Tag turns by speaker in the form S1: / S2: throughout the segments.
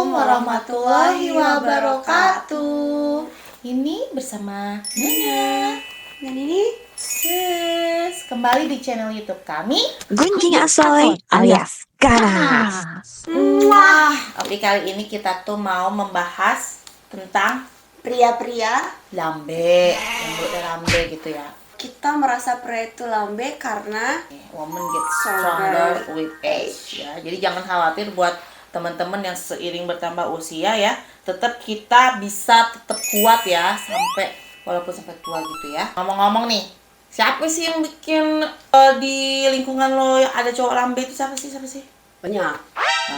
S1: warahmatullahi wabarakatuh. Ini bersama Nana
S2: dan ini
S1: kembali di channel YouTube kami
S3: Gunjing Asoy alias Ganas.
S1: Oke, kali ini kita tuh mau membahas tentang
S2: pria-pria.
S1: lambe, yang mulutnya lambe gitu ya.
S2: Kita merasa pria itu lambe karena
S1: Woman get stronger with age ya. Jadi jangan khawatir buat teman-teman yang seiring bertambah usia ya. Tetap kita bisa tetap kuat ya sampai walaupun sampai tua gitu ya. Ngomong-ngomong nih, siapa sih yang bikin di lingkungan lo ada cowok lambe itu siapa sih?
S2: banyak.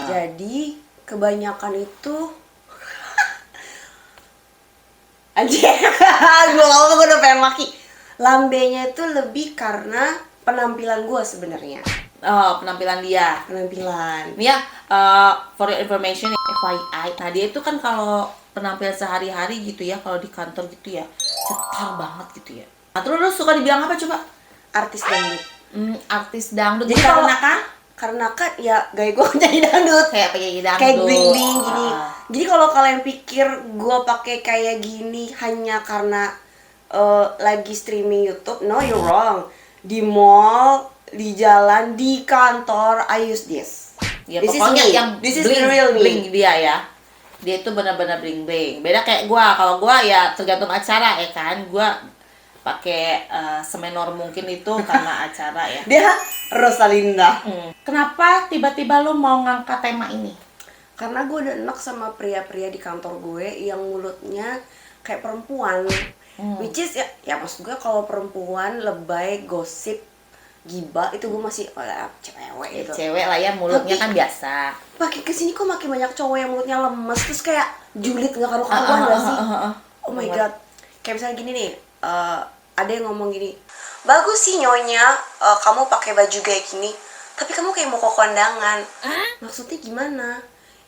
S2: Jadi kebanyakan itu anjir, gue udah pengen maki. Lambenya itu lebih karena penampilan gue sebenarnya.
S1: Oh, penampilan dia.
S2: Penampilan.
S1: Ini ya, for your information, FYI. Nah, dia itu kan kalau penampilan sehari-hari gitu ya, kalau di kantor gitu ya, cetar banget gitu ya. Nah, terus lu suka dibilang apa coba?
S2: Artis dangdut.
S1: Artis dangdut.
S2: Jadi
S1: Karena
S2: kalau-
S1: kan?
S2: Karena kan ya gaya gue jadi dangdut.
S1: Kayak penyanyi dangdut.
S2: Kayak bling-bling gini.
S1: Ah.
S2: Jadi kalau kalian pikir gue pakai kayak gini hanya karena lagi streaming YouTube, no, you're wrong. Di mall, di jalan, di kantor, I use this.
S1: Ya,
S2: This is
S1: pokoknya
S2: me.
S1: yang
S2: This is
S1: bling,
S2: the real me.
S1: bling dia ya. Dia itu benar-benar bling-bling. Beda kayak gua. Kalau gua ya tergantung acara ya kan. Gua pakai semenor mungkin itu karena acara ya.
S2: Dia Rosalinda.
S1: Kenapa tiba-tiba lu mau ngangkat tema ini?
S2: Karena gue udah enak sama pria-pria di kantor gue yang mulutnya kayak perempuan. Which is ya maksud gue kalau perempuan lebay, gosip, gibah itu gue masih cewek gitu.
S1: Cewek lah ya, mulutnya
S2: Tapi-
S1: kan biasa.
S2: Makin kesini kok makin banyak cowok yang mulutnya lemes terus kayak julid nggak karu-karuan gak sih? Oh my god. Kayak misalnya gini nih, ada yang ngomong gini, bagus sih nyonya, kamu pakai baju kayak gini, tapi kamu kayak mau ke kondangan. Maksudnya gimana?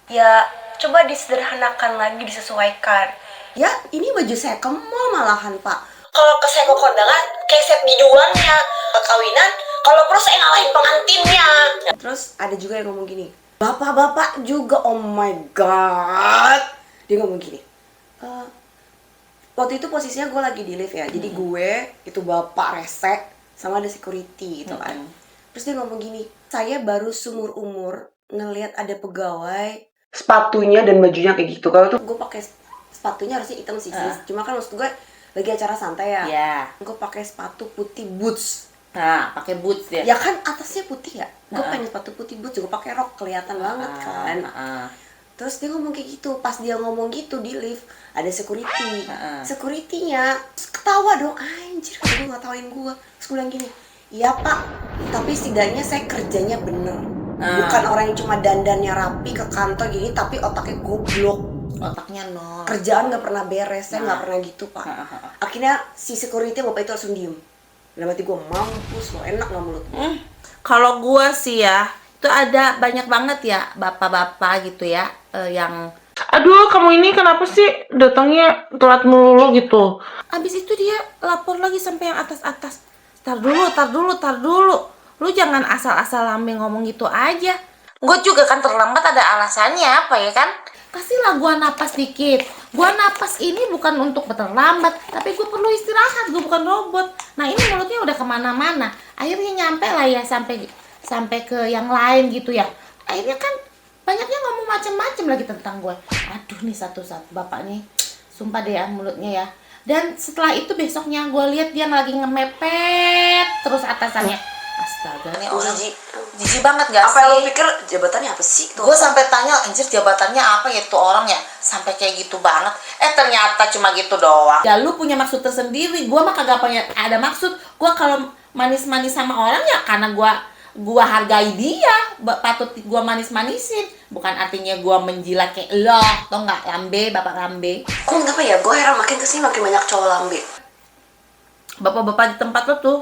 S2: Ya coba disederhanakan lagi, disesuaikan. Ya ini baju saya ke mall malahan pak. Kalau ke saya ke kondangan, kayak set biduannya, kawinan. Kalau perlu saya ngalahin pengantinnya. Terus ada juga yang ngomong gini, bapak-bapak juga, oh my god. Dia ngomong gini, waktu itu posisinya gue lagi di lift ya, jadi gue itu bapak rese sama ada security gitu kan. Terus dia ngomong gini, saya baru seumur umur ngelihat ada pegawai sepatunya dan bajunya kayak gitu. Kalau tuh gue pakai sepatunya harusnya hitam sih, cuma kan maksud gue lagi acara santai ya.
S1: Iya.
S2: Gue pakai sepatu putih boots.
S1: Nah, pakai boots ya.
S2: Ya kan atasnya putih ya. Gue pengen sepatu putih boots, gue pakai rok kelihatan banget kan. Terus dia ngomong kayak gitu, pas dia ngomong gitu di lift ada security, securitynya ketawa dong, anjir kata gue ngatawain gue. Terus gue bilang gini, iya pak, tapi setidaknya saya kerjanya bener, bukan orang yang cuma dandannya rapi ke kantor gini, tapi otaknya goblok,
S1: Otaknya nol.
S2: kerjaan nggak pernah beres, saya nggak pernah gitu pak. Akhirnya si security bapak itu langsung diem. Dalam hati gue, mampus lo, enak nggak mulut?
S1: Kalau gua sih ya, itu ada banyak banget ya bapak-bapak gitu ya yang
S4: Aduh, kamu ini kenapa sih datangnya telat melulu gitu?
S1: abis itu dia lapor lagi sampai yang atas-atas. Tar dulu. Lu jangan asal-asal lambe ngomong gitu aja. Gue juga kan terlambat ada alasannya apa ya kan? Kasihlah gua napas dikit. Gua napas ini bukan untuk terlambat, tapi gue perlu istirahat. Gue bukan robot. Nah ini mulutnya udah kemana-mana. Akhirnya nyampe lah ya sampai ke yang lain gitu ya. Akhirnya kan banyaknya ngomong macem-macem lagi tentang gue. Aduh nih satu-satu bapak nih, sumpah deh ya mulutnya ya. Dan setelah itu besoknya gue lihat dia lagi ngemepet terus atasannya. Astaga nih orang jijik banget gak
S2: Apa
S1: sih?
S2: yang lo pikir jabatannya apa sih? Tuh.
S1: Gue sampai tanya, anjir jabatannya apa ya tuh orang ya? Sampai kayak gitu banget. Ternyata cuma gitu doang. Ya lu punya maksud tersendiri. Gue mah kagak punya ada maksud. Gue kalau manis-manis sama orang ya karena gue hargai dia. Patut gue manis-manisin. Bukan artinya gue menjilat kayak lo. Tau nggak lambe, bapak lambe.
S2: Kok kenapa ya? Gue heran makin kesini makin banyak cowok lambe.
S1: Bapak-bapak di tempat lo tuh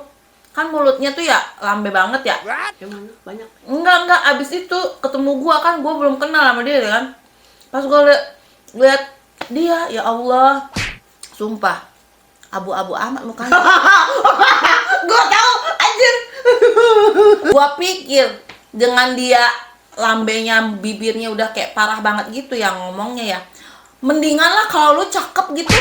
S1: kan mulutnya tuh ya lambe banget ya.
S2: Yang mana? Banyak.
S1: Enggak, abis itu ketemu gua kan, gua belum kenal sama dia kan. Pas gua lihat dia, ya Allah, sumpah abu-abu amat mukanya.
S2: Gue tahu, anjir.
S1: Gua pikir dengan dia lambenya, bibirnya udah kayak parah banget gitu yang ngomongnya ya. Mendingan lah kalau lu cakep gitu.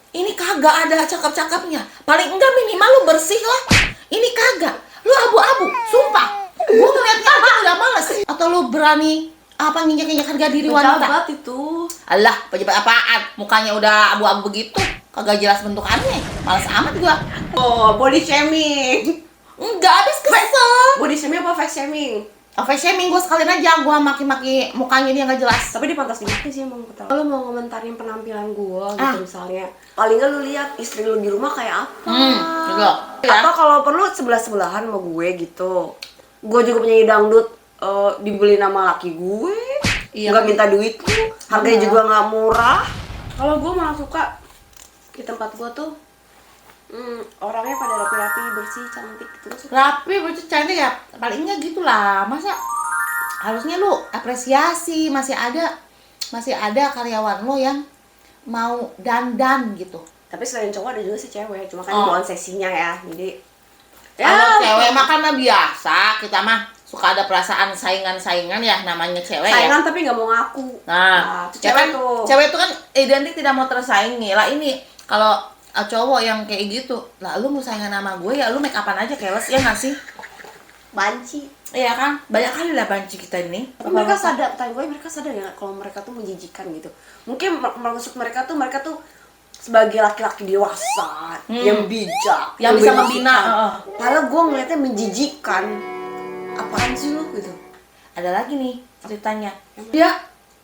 S1: Ini kagak ada cakep-cakepnya. Paling enggak minimal lu bersih lah. Ini kagak. Lu abu-abu, sumpah. Gua ngeliatnya aja udah males. Atau lu berani apa nginjak-nginjak harga diri wanita?
S2: Pejabat itu.
S1: Alah, pejabat apaan? Mukanya udah abu-abu begitu. Kagak jelas bentukannya. Males amat gua.
S2: Oh, body shaming.
S1: Enggak, habis kesel.
S2: Body shaming apa face shaming?
S1: Face shaming gue sekalian aja, gue maki-maki mukanya dia nggak jelas.
S2: Tapi dia pantas dimaki sih emang. Kalau mau ngomentarin penampilan gue gitu
S1: Ah.
S2: misalnya, paling nggak lu lihat istri lu di rumah kayak apa.
S1: Gitu.
S2: Atau kalau perlu sebelah-sebelahan sama gue gitu. Gue juga penyanyi dangdut, dibeli nama laki gue.
S1: Iya.
S2: Nggak minta duit tuh, harganya juga nggak murah. Kalau gue malah suka di tempat gue tuh orangnya pada rapi-rapi, bersih, cantik gitu. Gua suka.
S1: Rapi, bocah cantik ya. Palingnya gitulah. Masa harusnya lu apresiasi, masih ada karyawan lo yang mau dandan gitu.
S2: Tapi selain cowok ada juga sih cewek, cuma kan
S1: Oh.
S2: bawaan seksinya ya. Jadi
S1: Kalau cewek mah kan mah biasa, kita mah suka ada perasaan saingan-saingan ya, namanya cewek ya.
S2: saingan tapi nggak mau ngaku.
S1: Nah,
S2: itu
S1: ya
S2: cewek
S1: kan,
S2: tuh.
S1: cewek itu kan identik tidak mau tersaingi. Lah ini kalau cowok yang kayak gitu, lah lu mau saingan sama gue ya lu make upan aja keles ya nggak sih?
S2: Banci.
S1: Iya kan? Banyak kali lah banci kita ini.
S2: Tapi mereka sadar, tanya gue mereka sadar ya kalau mereka tuh menjijikan gitu. Mungkin maksud mereka tuh sebagai laki-laki dewasa yang bijak,
S1: Yang bisa
S2: menjijikan.
S1: membina.
S2: Padahal gue ngeliatnya menjijikan. Apaan sih lu gitu?
S1: Ada lagi nih ceritanya. Dia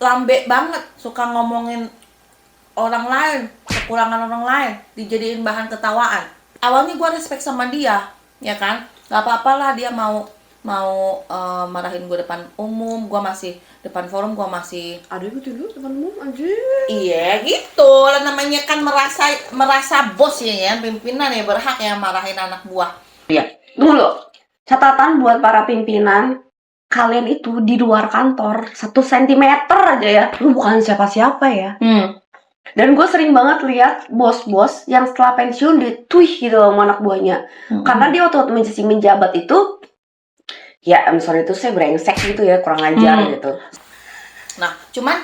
S1: lambe banget, suka ngomongin orang lain, kekurangan orang lain, dijadiin bahan ketawaan. Awalnya gue respect sama dia, ya kan? Gak apa-apa lah dia mau marahin gue depan umum, gue masih depan forum, gue masih
S2: Ada yang dulu temanmu anjir.
S1: iya gitu lah, namanya kan merasa bos ya, pimpinan ya berhak ya marahin anak buah. Iya.
S2: Dulu, catatan buat para pimpinan, kalian itu di luar kantor 1 sentimeter aja ya, lu bukan siapa-siapa ya. Dan gue sering banget lihat bos-bos yang setelah pensiun dituih gitu sama anak buahnya. Karena dia waktu masih menjabat itu, ya I'm sorry itu saya brengsek gitu ya, kurang ajar gitu.
S1: Nah, cuman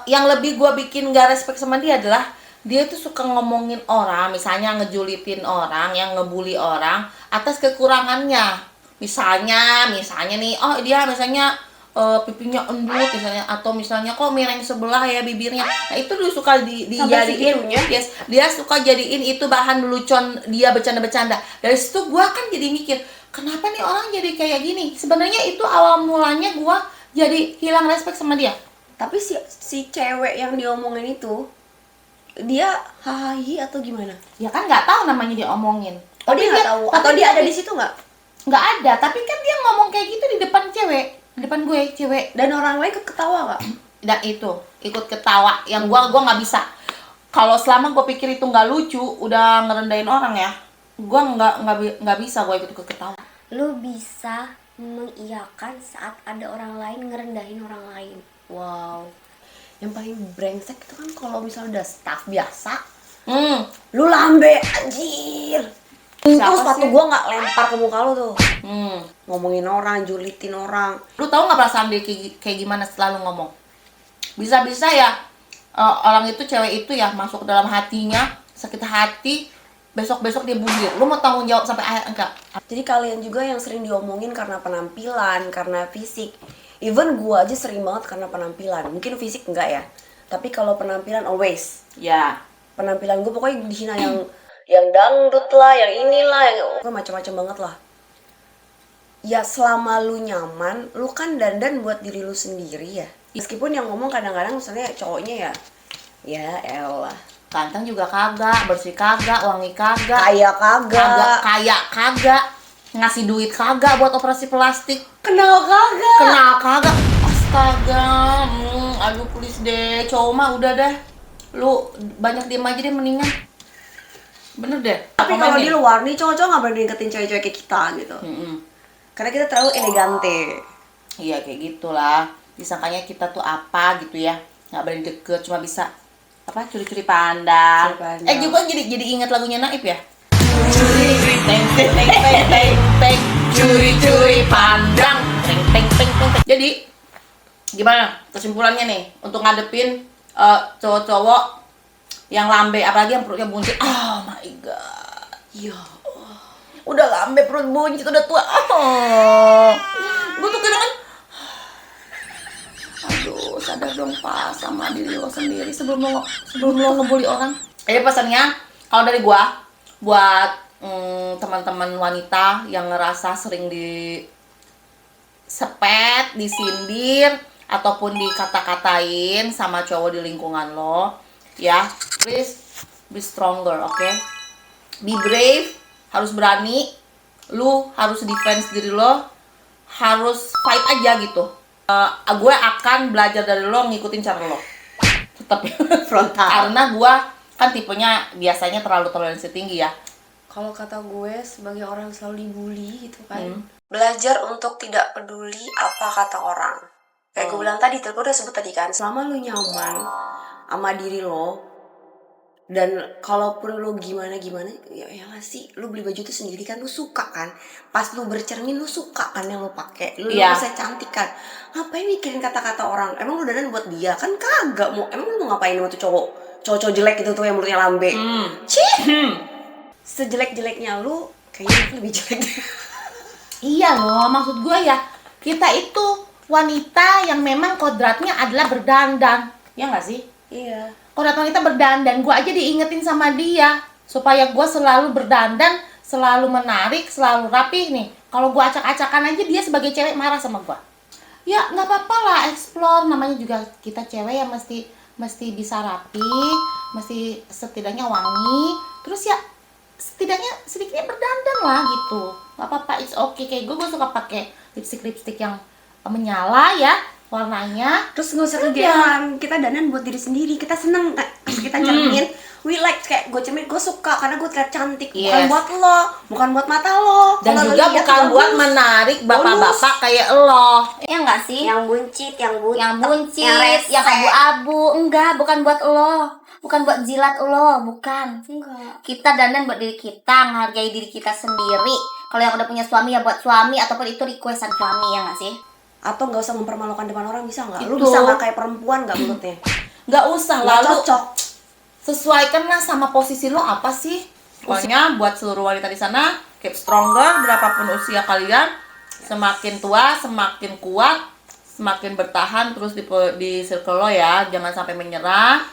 S1: yang lebih gue bikin gak respect sama dia adalah dia tuh suka ngomongin orang, misalnya ngejulitin orang, yang ngebully orang atas kekurangannya. Misalnya nih, oh dia misalnya pipinya endut misalnya, atau misalnya kok miring sebelah ya bibirnya. Nah, itu dia suka dijadiin, yes, dia suka jadiin itu bahan lelucon dia bercanda-bercanda. Dari situ gue kan jadi mikir, kenapa nih orang jadi kayak gini? Sebenarnya itu awal mulanya gue jadi hilang respect sama dia.
S2: Tapi si cewek yang diomongin itu, dia hahaha atau gimana?
S1: Ya kan nggak tahu namanya dia omongin.
S2: Oh dia nggak tahu? Atau dia ada di situ nggak?
S1: Nggak ada, tapi kan dia ngomong kayak gitu di depan cewek, di depan gue, cewek.
S2: Dan orang lain ikut ketawa nggak?
S1: Dan itu ikut ketawa, yang gua nggak bisa. Kalau selama gue pikir itu nggak lucu, udah ngerendahin orang ya, gua nggak bisa gue ikut ketawa.
S5: Lu bisa mengiyakan saat ada orang lain ngerendahin orang lain.
S2: Wow. Yang paling brengsek itu kan kalau misalnya udah staff biasa, lu lambe anjir.
S1: Siapa
S2: Terus sepatu
S1: sih?
S2: gua nggak lempar ke muka lu tuh.
S1: Ngomongin
S2: Orang, julitin orang.
S1: Lu tahu nggak perasaan dia kayak gimana setelah lu ngomong? Bisa-bisa ya orang itu, cewek itu ya masuk ke dalam hatinya, sakit hati, besok-besok dia bulir. Lu mau tanggung jawab sampai akhir enggak?
S2: Jadi kalian juga yang sering diomongin karena penampilan, karena fisik. Even gua aja sering banget karena penampilan. Mungkin fisik enggak ya. Tapi kalau penampilan always.
S1: Ya.
S2: Penampilan gua pokoknya dihina yang dangdut lah, yang inilah, yang pokoknya macam-macam banget lah. Ya selama lu nyaman, lu kan dandan buat diri lu sendiri ya. Meskipun yang ngomong kadang-kadang misalnya cowoknya ya elah.
S1: Ganteng juga kagak, bersih kagak, wangi kagak,
S2: Kaya kagak.
S1: kaya kagak, ngasih duit kagak buat operasi plastik,
S2: Kenal kagak.
S1: kenal kagak. Astaga, aduh please deh, cowok mah udah deh, lu banyak diem aja deh mendingan. Bener deh.
S2: Tapi kalau di luar nih cowok-cowok nggak berani deketin cewek-cewek kayak kita gitu. Karena kita terlalu elegante.
S1: Iya kayak gitulah. Disangkanya kita tuh apa gitu ya, nggak berani deket, cuma bisa apa curi-curi pandang.
S2: Curi pandang.
S1: Juga jadi ingat lagunya Naib ya. Curi teng teng teng teng teng teng, curi-curi pandang, teng teng teng teng. Jadi gimana kesimpulannya nih untuk ngadepin cowok-cowok yang lambe, apalagi yang perutnya buncit? Oh my god.
S2: Iya.
S1: Udah lambe, perut buncit, udah tua. Gue tuh kadang, aduh, sadar dong Pak sama diri lo sendiri sebelum lo ngebully orang. Jadi pesannya kalau dari gua buat teman-teman wanita yang ngerasa sering disepet, disindir ataupun dikata-katain sama cowok di lingkungan lo, ya, please be stronger, oke? Be brave, harus berani, lu harus defense diri lo, harus fight aja gitu. Gue akan belajar dari lo, ngikutin cara lo, tetap
S2: Frontal.
S1: karena gue kan tipenya biasanya terlalu toleransi tinggi ya.
S2: Kalau kata gue sebagai orang yang selalu dibully gitu kan, belajar untuk tidak peduli apa kata orang. Kayak gue bilang tadi, gue udah sebut tadi kan, selama lu nyaman sama diri lo, dan kalaupun lu gimana ya nggak sih, lu beli baju itu sendiri kan, lu suka kan, pas lu bercermin lu suka kan yang lu pakai, lu
S1: Iya.
S2: bisa cantik kan, ngapain mikirin kata-kata orang? Emang lu dandan buat dia kan? Kagak. Mau emang lu mau ngapain sama tuh cowok jelek gitu tuh yang mulutnya lambe? Sejelek-jeleknya lu kayaknya lebih jelek.
S1: Iya loh, maksud gue ya, kita itu wanita yang memang kodratnya adalah berdandan, ya nggak sih?
S2: Iya.
S1: Kodrat wanita berdandan, gue aja diingetin sama dia supaya gue selalu berdandan, selalu menarik, selalu rapih nih. Kalau gue acak-acakan aja, dia sebagai cewek marah sama gue. Ya nggak apa-apa lah, explore, namanya juga kita cewek yang mesti bisa rapi, mesti setidaknya wangi, terus ya setidaknya sedikitnya berdandan lah gitu. Gak apa-apa, it's okay. Kayak gue suka pakai lipstick yang menyala ya warnanya.
S2: Terus nggak usah kegeeran, kita dandan buat diri sendiri, kita seneng pas kita cermin, we like, kayak gue cermin, gue suka karena gue terlihat cantik, bukan
S1: Yes.
S2: buat lo, bukan buat mata lo,
S1: Dan
S2: kalau lo
S1: juga
S2: lihat
S1: bukan
S2: bagus.
S1: buat menarik bapak-bapak kayak lo.
S5: Ya enggak sih?
S2: yang buncit, yang
S5: Yang buncit,
S2: yang rese.
S5: yang abu-abu. Enggak, bukan buat lo. Bukan buat jilat lo, bukan.
S2: Enggak.
S5: Kita dandan buat diri kita, menghargai diri kita sendiri. Kalau yang udah punya suami ya buat suami, ataupun itu requestan suami, ya nggak sih?
S2: Atau nggak usah mempermalukan depan orang, bisa nggak? Lu
S1: Itu.
S2: bisa nggak kayak perempuan nggak mulutnya?
S1: Nggak usah,
S2: Nggak
S1: lalu
S2: cocok.
S1: sesuaikanlah sama posisi lo apa sih. Pokoknya buat seluruh wanita di sana, keep stronger berapapun usia kalian. Semakin tua, semakin kuat, semakin bertahan terus di circle lo ya. Jangan sampai menyerah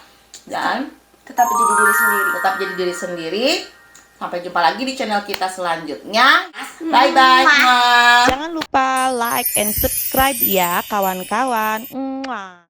S1: dan
S2: Tetap jadi diri sendiri.
S1: tetap jadi diri sendiri. Sampai jumpa lagi di channel kita selanjutnya. Bye bye.
S3: Jangan lupa like and subscribe ya kawan-kawan. Mwah.